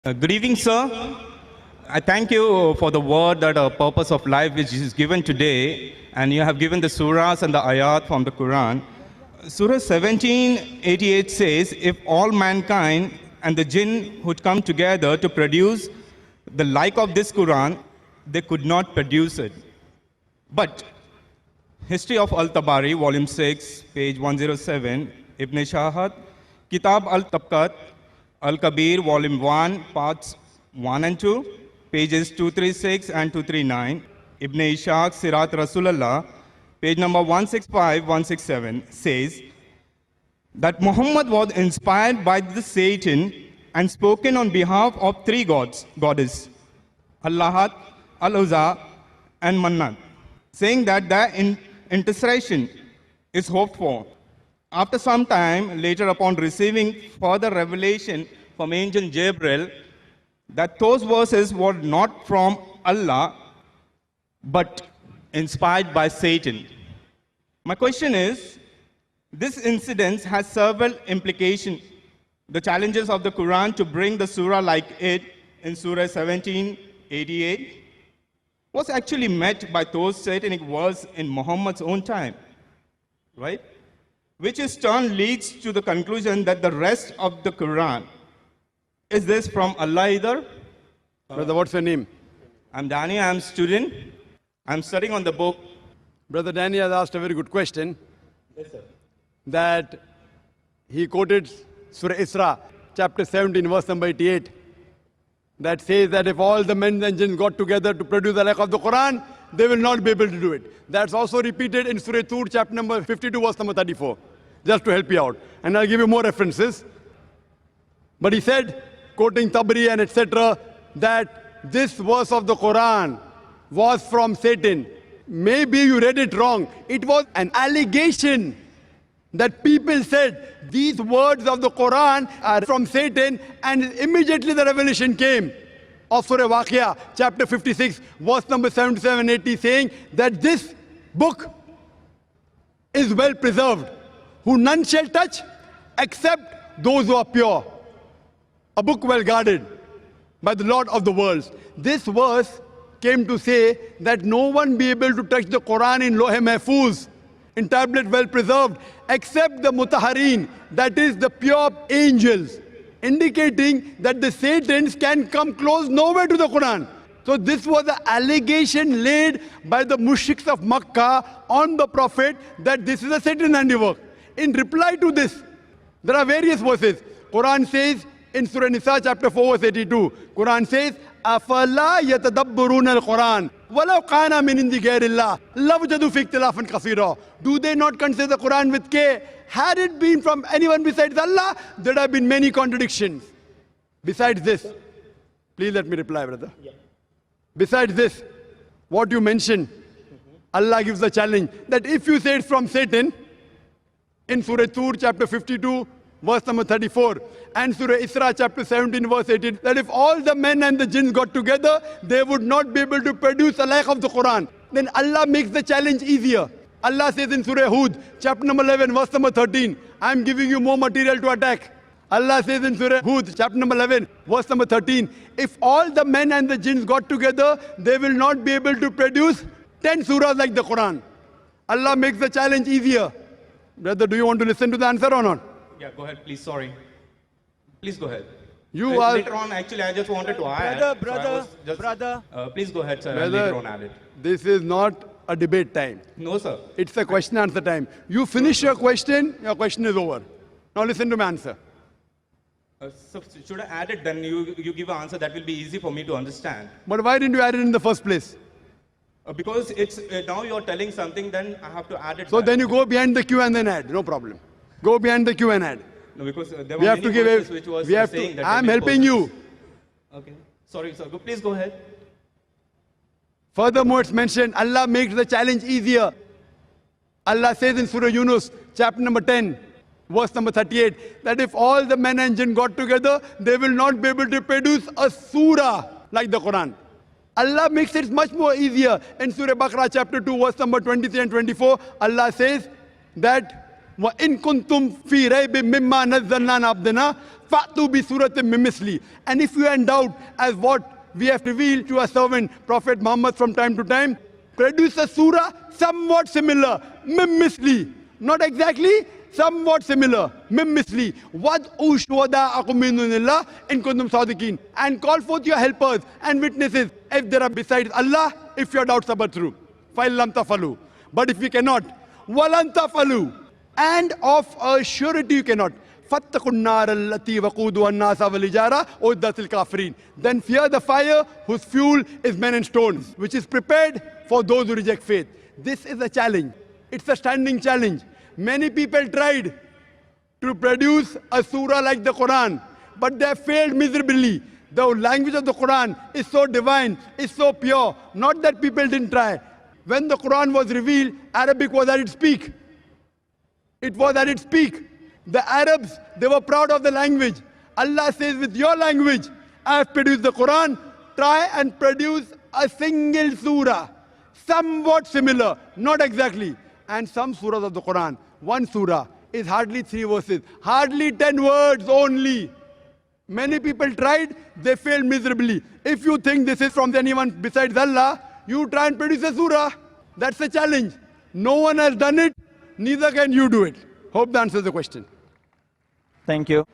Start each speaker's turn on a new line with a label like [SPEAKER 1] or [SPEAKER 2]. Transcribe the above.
[SPEAKER 1] Good evening, sir. I thank you for the word that a purpose of life which is given today, and you have given the surahs and the ayat from the Quran. Surah 1788 says, if all mankind and the jinn would come together to produce the like of this Quran, they could not produce it. But History of Al-Tabari, volume 6, page 107, Ibn Shahat, Kitab al-Tabqat, Al-Kabir, volume 1, parts 1 and 2, pages 236 and 239, Ibn Ishaq, Sirat Rasulullah, page number 165, 167, says that Muhammad was inspired by the Satan and spoken on behalf of three goddesses, Allahat, Al-Uzza, and Mannat, saying that their intercession is hoped for. After some time, later upon receiving further revelation from angel Gabriel, that those verses were not from Allah, but inspired by Satan. My question is, this incident has several implications. The challenges of the Quran to bring the surah like it in Surah 1788 was actually met by those satanic verses in Muhammad's own time, right? Which in turn leads to the conclusion that the rest of the Quran, is this from Allah either?
[SPEAKER 2] Brother, what's your name?
[SPEAKER 1] I'm Danny, I'm a student. I'm studying on the book.
[SPEAKER 2] Brother Danny has asked a very good question.
[SPEAKER 1] Yes, sir.
[SPEAKER 2] That he quoted Surah Isra, chapter 17, verse number 88. That says that if all the men and jinn got together to produce the like of the Quran, they will not be able to do it. That's also repeated in Surah Tur, chapter number 52, verse number 34. Just to help you out. And I'll give you more references. But he said, quoting Tabari and etc., that this verse of the Quran was from Satan. Maybe you read it wrong. It was an allegation that people said these words of the Quran are from Satan, and immediately the revelation came of Surah Waqia, chapter 56, verse number 77-80, saying that this book is well preserved, who none shall touch except those who are pure. A book well guarded by the Lord of the worlds. This verse came to say that no one be able to touch the Quran in Lohe Mahfuz, in tablet well preserved, except the Mutaharin, that is the pure angels, indicating that the Satans can come close nowhere to the Quran. So this was an allegation laid by the mushriks of Makkah on the Prophet that this is a Satan handiwork. In reply to this, there are various verses. Quran says in Surah Nisa chapter 4 verse 82, Quran says, أَفَلَا يَتَدَبَّرُونَ الْقُرْآنَ وَلَوْ قَانَ مِنْ عِنْدِ غَيْرِ اللَّهِ لَوْجَدُوا فِي اخْتِلَافًا كَثِيرًا. Do they not consider the Quran with care? Had it been from anyone besides Allah, there would have been many contradictions. Besides this, please let me reply, brother. Yeah. Besides this, what you mentioned, Allah gives the challenge that if you say it's from Satan, in Surah Tur, chapter 52, verse number 34, and Surah Isra, chapter 17, verse 18, that if all the men and the jinns got together, they would not be able to produce a like of the Quran. Then Allah makes the challenge easier. Allah says in Surah Hud, chapter number 11, verse number 13, I am giving you more material to attack. Allah says in Surah Hud, chapter number 11, verse number 13, if all the men and the jinns got together, they will not be able to produce 10 surahs like the Quran. Allah makes the challenge easier. Brother, do you want to listen to the answer or not?
[SPEAKER 1] Yeah, go ahead, please. Sorry. Please go ahead.
[SPEAKER 2] You are...
[SPEAKER 1] Later on, actually, I just wanted to add.
[SPEAKER 3] Brother.
[SPEAKER 1] Please go ahead, sir.
[SPEAKER 2] Brother,
[SPEAKER 1] Later on, add it.
[SPEAKER 2] this is not a debate time.
[SPEAKER 1] No, sir.
[SPEAKER 2] It's a question answer time. You finish your question is over. Now listen to my answer.
[SPEAKER 1] So should I add it? Then you give an answer that will be easy for me to understand.
[SPEAKER 2] But why didn't you add it in the first place?
[SPEAKER 1] Because it's now you're telling something, then I have to add it.
[SPEAKER 2] So
[SPEAKER 1] back.
[SPEAKER 2] then you go behind the queue and then add. No problem. Go behind the queue and add.
[SPEAKER 1] No, because there
[SPEAKER 2] We
[SPEAKER 1] were
[SPEAKER 2] have to
[SPEAKER 1] many
[SPEAKER 2] give
[SPEAKER 1] verses
[SPEAKER 2] a,
[SPEAKER 1] which was
[SPEAKER 2] we have
[SPEAKER 1] saying
[SPEAKER 2] to,
[SPEAKER 1] that
[SPEAKER 2] I'm
[SPEAKER 1] many
[SPEAKER 2] helping you.
[SPEAKER 1] Okay. Sorry, sir. Please go ahead.
[SPEAKER 2] Furthermore, it's mentioned, Allah makes the challenge easier. Allah says in Surah Yunus, chapter number 10, verse number 38, that if all the men and jinn got together, they will not be able to produce a surah like the Quran. Allah makes it much more easier. In Surah Baqarah chapter 2, verse number 23 and 24, Allah says that وَإِن كُنْتُمْ فِي رَيْبٍ مِّمَّا نَزَّلْنَا عَلَىٰ عَبْدِنَا فَأْتُوا بِسُورَةٍ مِّن مِّثْلِهِ. And if you are in doubt as what we have revealed to our servant Prophet Muhammad from time to time, produce a surah somewhat similar, مِّن مِّثْلِهِ. Not exactly, somewhat similar, مِّن مِّثْلِهِ. وَادْعُوا شُهَدَاءَكُم مِّن دُونِ اللَّهِ إِن كُنتُمْ صَادِقِينَ. And call forth your helpers and witnesses if there are besides Allah, if your doubts are but true. فَإِن لَّمْ تَفْعَلُوا. But if you cannot, وَلَن تَفْعَلُوا. And of a surety you cannot. فَاتَّقُوا النَّارَ الَّتِي وَقُودُهَا النَّاسَ وَالْحِجَارَةُ أُعِدَّتْ لِلْكَافِرِينَ. Then fear the fire whose fuel is men and stones, which is prepared for those who reject faith. This is a challenge. It's a standing challenge. Many people tried to produce a surah like the Quran, but they have failed miserably. The language of the Quran is so divine, is so pure. Not that people didn't try. When the Quran was revealed, Arabic was at its peak. It was at its peak. The Arabs, they were proud of the language. Allah says, with your language, I have produced the Quran. Try and produce a single surah, somewhat similar, not exactly. And some surahs of the Quran, one surah is hardly 3 verses, hardly 10 words only. Many people tried, they failed miserably. If you think this is from anyone besides Allah, you try and produce a surah. That's a challenge. No one has done it, neither can you do it. Hope that answers the question.
[SPEAKER 3] Thank you.